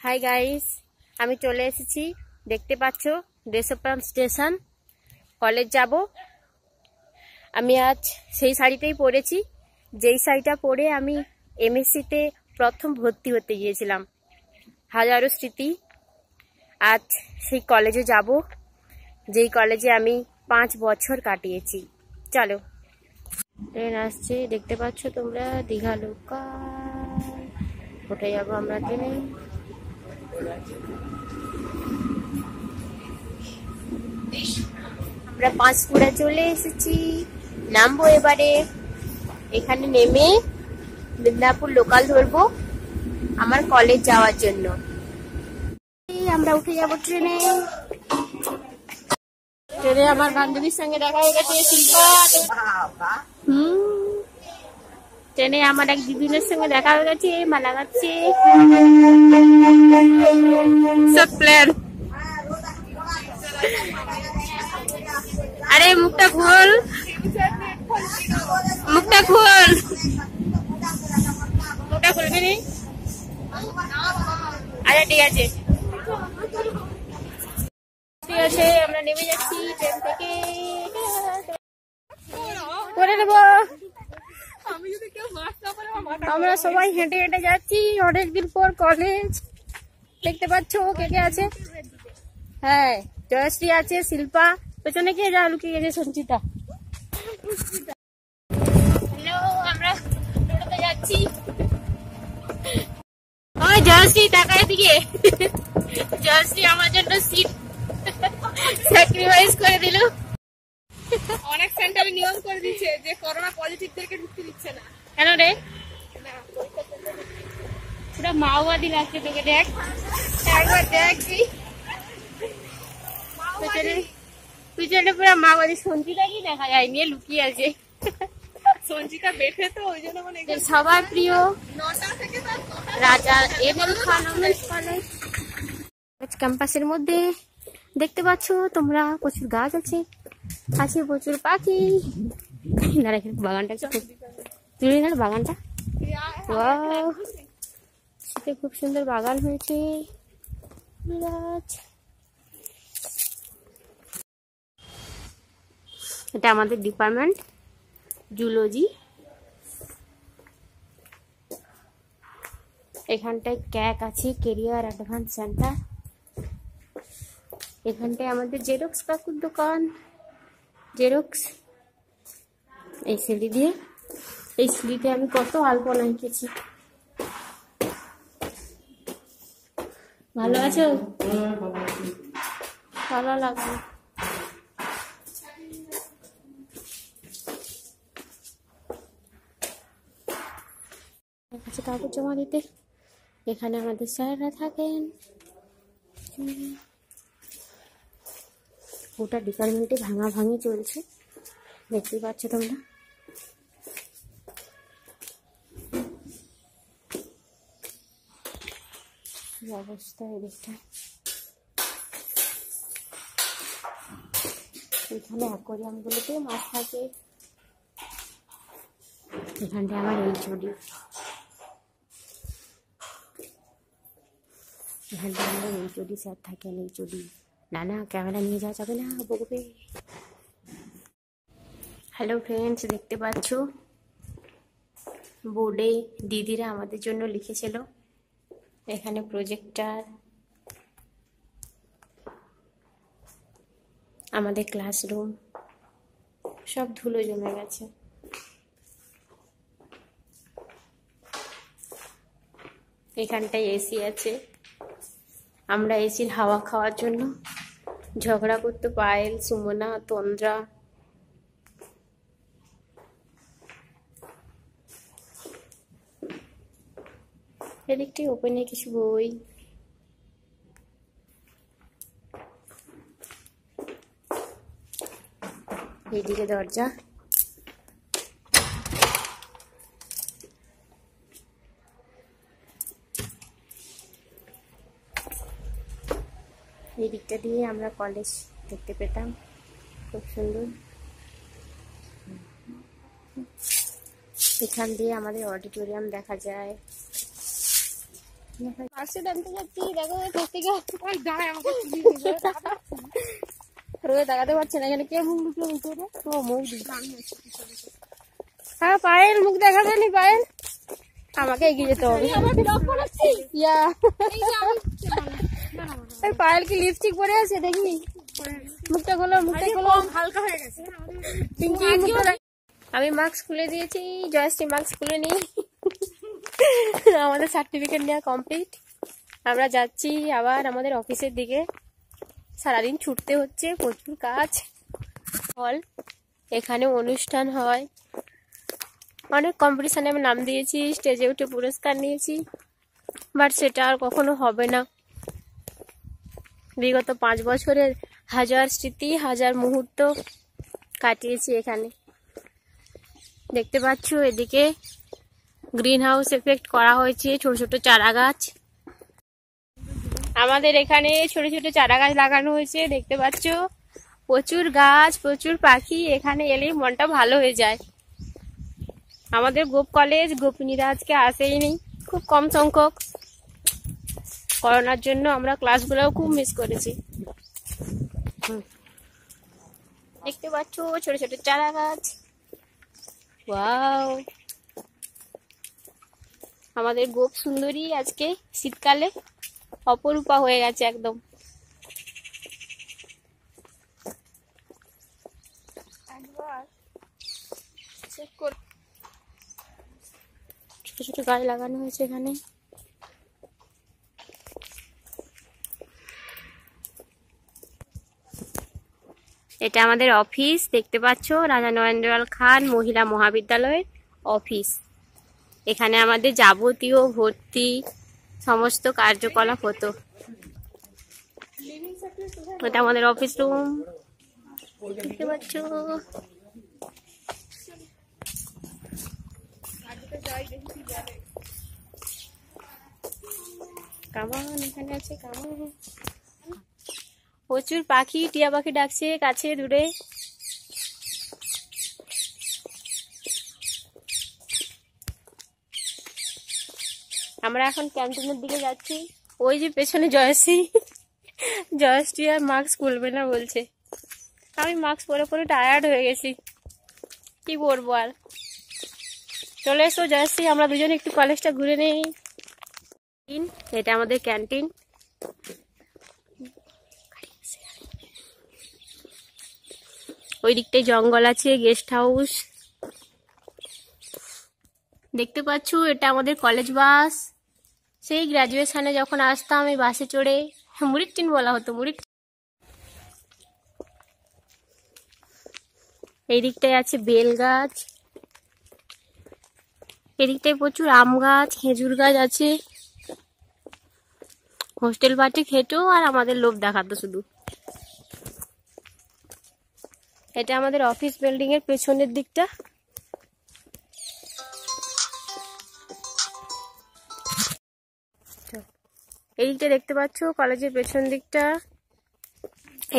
Hi guys, আমি চলে এসেছি। দেখতে পাচ্ছ দেশপ্রাণ স্টেশন। কলেজ যাব। আমি আজ সেই শাড়িটাই পরেছি, যেই শাড়িটা পরে আমি এমএসসিতে প্রথম ভর্তি হতে গিয়েছিলাম। হাজারো স্মৃতি। আজ সেই কলেজে যাব, যেই কলেজে আমি 5 বছর কাটিয়েছি। চলো, ট্রেন আসছে, দেখতে পাচ্ছ তোমরা, দীঘা লোকাল। উঠে যাবো আমরা ট্রেনে। আমরা পাঁশকুড়া চলে এসেছি, নামবো এবারে। এখানে নেমে মিদনাপুর লোকাল ধরবো আমার কলেজ যাওয়ার জন্য। আমরা উঠে যাবো ট্রেনে। ট্রেনে আমার বান্ধবীর সঙ্গে দেখা হয়ে গেছে, শিল্পা। ট্রেনে আমার এক দিদিনের সঙ্গে দেখা হয়ে গেছে, মালা গাচ্ছে সব প্ল্যান। আরে মুখটা খোল, মুখটা খোল, মুখটা খুলবি নি? আচ্ছা ঠিক আছে, ঠিক আছে, আমরা নেমে যাচ্ছি ট্রেন থেকে। করে নেবো। আমরা সবাই হেঁটে হেঁটে যাচ্ছি, অনেকদিন পর কলেজ। দেখতে পাচ্ছ কে কে আছে? হ্যাঁ, জয়শ্রী আছে, শিল্পা, পেছনে কে যা লুকিয়ে গেছে, সঞ্চিতা। হ্যালো, আমরা টোটোতে যাচ্ছি। ওই জয়শ্রী, টাকার দিকে। জয়শ্রী আমার জন্য সিট স্যাক্রিফাইস করে দিল। অনেক সেন্টারে নিয়ম করে দিচ্ছে যে করোনা পজিটিভদেরকে ঢুকতে দিচ্ছে না। কেন রে? পুরো মাওবাদী লাগছে তোকে, দেখ একবার, দেখ পিছনে পুরো মাওবাদী। সঞ্চিতা কি দেখা যায়, নিয়ে লুকিয়ে আছে। সঞ্চিতা বেঠে তো, ওই জন্য মানে সবার প্রিয় 9টা থেকে রাজা এমএল খান উমেন্স কলেজ ক্যাম্পাসের মধ্যে। দেখতে পাচ্ছ তোমরা, প্রচুর গাছ আছে, আছে প্রচুর পাখি। বাগানটা তুলে না, বাগানটা শীতে খুব সুন্দর বাগান হয়েছে। এটা আমাদের ডিপার্টমেন্ট, জুলজি। এখানটায় ক্যাক আছে, কেরিয়ার অ্যাডভান্স সেন্টার। এখানটায় আমাদের জেরক্স কাকুর দোকান, জেরক্স। এই সিঁড়ি দিয়ে, এই সিঁড়িতে আমি কত আলপনা এঁকেছি। ভালো আছো? ভালো লাগবে। কাছে কাগজ জমা দিতে। এখানে আমাদের স্যাররা থাকেন। গোটা ডিপার্টমেন্টে ভাঙা ভাঙি চলছে, দেখতে পাচ্ছ তোমরা। অবস্থা এদিকটা। এখানে অ্যাকোয়ারিয়াম গুলোতে মাছ থাকে। এখানটা আমার এইচওডি, এখানটা আমাদের এইচওডি স্যার থাকেন। এইচওডি না, না ক্যামেরা নিয়ে যাওয়া যাবে না, বকবে। হ্যালো ফ্রেন্ডস, দেখতে পাচ্ছ বোর্ডে দিদিরা আমাদের জন্য লিখেছিল। এখানে প্রজেক্টর, আমাদের ক্লাসরুম, সব ধুলো জমে গেছে। এখানটায় এসি আছে, আমরা এসির হাওয়া খাওয়ার জন্য ঝগড়া করতো পায়েল, সুমনা, তন্দ্রা। এদিকটি ওপেনে কিছু বই। এইদিকে দরজা। এই দিকটা দিয়ে আমরা কলেজ দেখতে পেতাম, খুব সুন্দর। এখান দিয়ে আমাদের অডিটোরিয়াম দেখা যায়। মার্কশিট আনতে যাচ্ছি, দেখো থেকে ওই দাঁড়ায় আমাকে তুলি দিবে। রোদে দেখাতে পারছে না, এখানে কে মুখ ঢুকলো ভিতরে? ও মুখ ঢুকলো। হ্যাঁ পায়েল মুখ দেখাবে নি, পায়েল আমাকে এগিয়ে যেতে হবে। ইয়া পায়েল কি লিপস্টিক পরে আছে দেখি, মুখটা খোলো, মুখটা খোলো, হালকা হয়ে গেছে। আমি মাস্ক খুলে দিয়েছি, জয়শ্রী মাস্ক খুলে নি। আমাদের সার্টিফিকেট নেওয়া কমপ্লিট। আমরা যাচ্ছি আবার আমাদের অফিসের দিকে। সারাদিন ছুটতে হচ্ছে, প্রচুর কাজ। হল এখানে অনুষ্ঠান হয়, অনেক কম্পিটিশনে আমি নাম দিয়েছি, স্টেজে উঠে পুরস্কার নিয়েছি, বাট সেটা আর কখনো হবে না। বিগত 5 বছরের হাজার স্মৃতি, হাজার মুহূর্ত কাটিয়েছি এখানে। দেখতে পাচ্ছ এদিকে গ্রিন হাউস এফেক্ট করা হয়েছে, ছোট ছোট চারা গাছ। আমাদের এখানে ছোট ছোট চারা গাছ লাগানো হয়েছে, দেখতে পাচ্ছ প্রচুর গাছ, প্রচুর পাখি। এখানে এলেই মনটা ভালো হয়ে যায়। আমাদের গোপ কলেজ গোপিনীরা আজকে আসেই নেই, খুব কম সংখ্যক। করোনার জন্য আমরা ক্লাসগুলোও খুব মিস করেছি। দেখতে পাচ্ছ ছোট ছোট চারা গাছ। ওয়াও, আমাদের গোপ সুন্দরী আজকে শীতকালে অপরূপা হয়ে গেছে একদম। ছোট ছোট গাছ লাগানো হয়েছে এখানে। এটা আমাদের অফিস, দেখতে পাচ্ছ রাজা নরেন্দ্রলাল খান মহিলা মহাবিদ্যালয়ের অফিস। এখানে আমাদের যাবতীয় ভর্তি সমস্ত কার্যকলাপ হতো। এটা আমাদের অফিস রুম, দেখতে পাচ্ছ। কামান এখানে আছে, কামান। প্রচুর পাখি, টিয়া পাখি ডাকছে কাছে দূরে। আমরা এখন ক্যান্টিনের দিকে যাচ্ছি। ওই যে পেছনে জয়শ্রী, জয়শ্রী আর মাস্ক খুলবে না বলছে। আমি মাস্ক পরে পরে টায়ার্ড হয়ে গেছি, কি করবো আর। চলে এসো জয়শ্রী, আমরা দুজনে একটু কলেজটা ঘুরে নেই। এটা আমাদের ক্যান্টিন। ওই দিকটায় জঙ্গল আছে, গেস্ট হাউস। দেখতে পাচ্ছ এটা আমাদের কলেজ বাস। সেই গ্রাজুয়েশনে যখন আসতাম এই বাসে চড়ে, মুড়ির টিন বলা হতো, মুড়ির। এই দিকটায় আছে বেল গাছ, এদিকটায় প্রচুর আম গাছ, খেজুর গাছ আছে। হোস্টেল পার্টি খেতো আর আমাদের লোভ দেখাতো শুধু। এটা আমাদের অফিস বিল্ডিং এর পেছনের দিকটা। এই দিকটা দেখতে পাচ্ছ কলেজের পেছন দিকটা।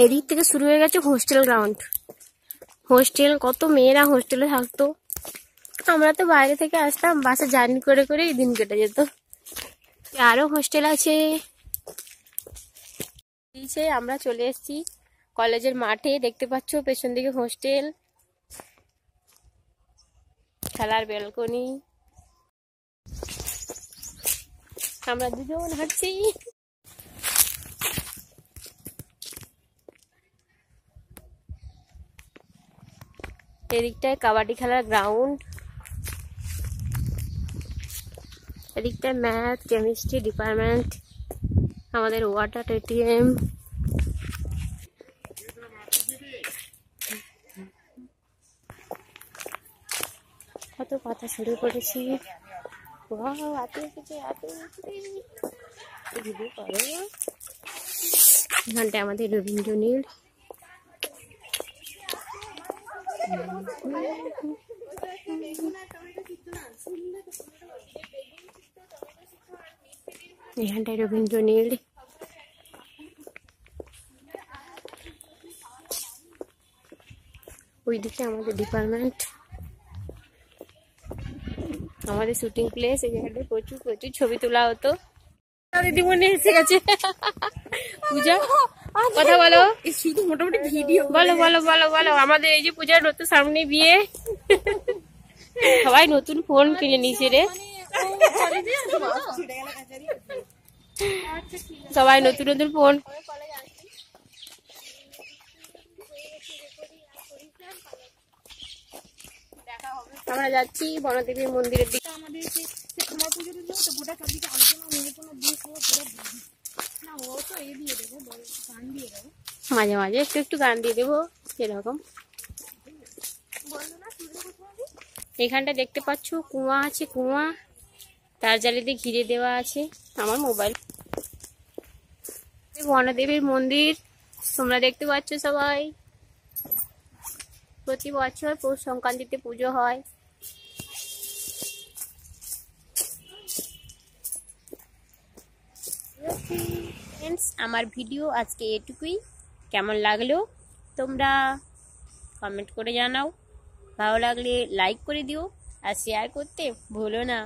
এই দিক থেকে শুরু হয়ে গেছে হোস্টেল গ্রাউন্ড। হোস্টেল, কত মেয়েরা হোস্টেলে থাকতো। আমরা তো বাইরে থেকে আসতাম, বাসে জার্নি করে করে দিন কেটে যেত। আরো হোস্টেল আছে। আমরা চলে এসেছি কলেজের মাঠে, দেখতে পাচ্ছ পেছন দিকে হোস্টেল, খেলার ব্যালকনি। আমরা দুজন হাঁটছি। এদিকটায় কাবাডি খেলার গ্রাউন্ড, এদিকটায় ম্যাথ কেমিস্ট্রি ডিপার্টমেন্ট, আমাদের ওয়াটার এটিএম। কত কথা শুরু করেছি। এখানটায় আমাদের রবীন্দ্র নীল। এখানটায় রবীন্দ্র নীল। ওই দিকে আমাদের ডিপার্টমেন্ট, আমাদের শুটিং প্লেস। এই জায়গাটায় প্রচুর প্রচুর ছবি তোলা হতো। দিদিমণি এসে গেছে। পূজা কথা বলো, শুধু মোটামুটি ভিডিও বলো বলো বলো বলো। আমাদের এই যে পূজার নতুন সামনে বিয়ে, সবাই নতুন ফোন কিনে নিয়েছে রে, সবাই নতুন নতুন ফোন। আমরা যাচ্ছি বনদেবীর মন্দিরের দিকে। আমাদের তোমার পুজো দিল তো গোটা চারদিকে আলোচনা মনে কোনো দিয়ে পুরো না ও তো এ দিয়ে দেবো, গান দিয়ে দেবো, মাঝে মাঝে একটু একটু গান দিয়ে দেবো এরকম। এখানটা দেখতে পাচ্ছ কুয়া আছে, কুয়া তার জালি দিয়ে ঘিরে দেওয়া আছে। আমার মোবাইল বনদেবীর মন্দির তোমরা দেখতে পাচ্ছ সবাই। প্রতি বছর পৌষ সংক্রান্তিতে পুজো হয়। ফ্রেন্ডস, আমার ভিডিও আজকে এটুকুই। কেমন লাগলো তোমরা কমেন্ট করে জানাও, ভালো লাগলে লাইক করে দিও আর শেয়ার করতে ভুলো না।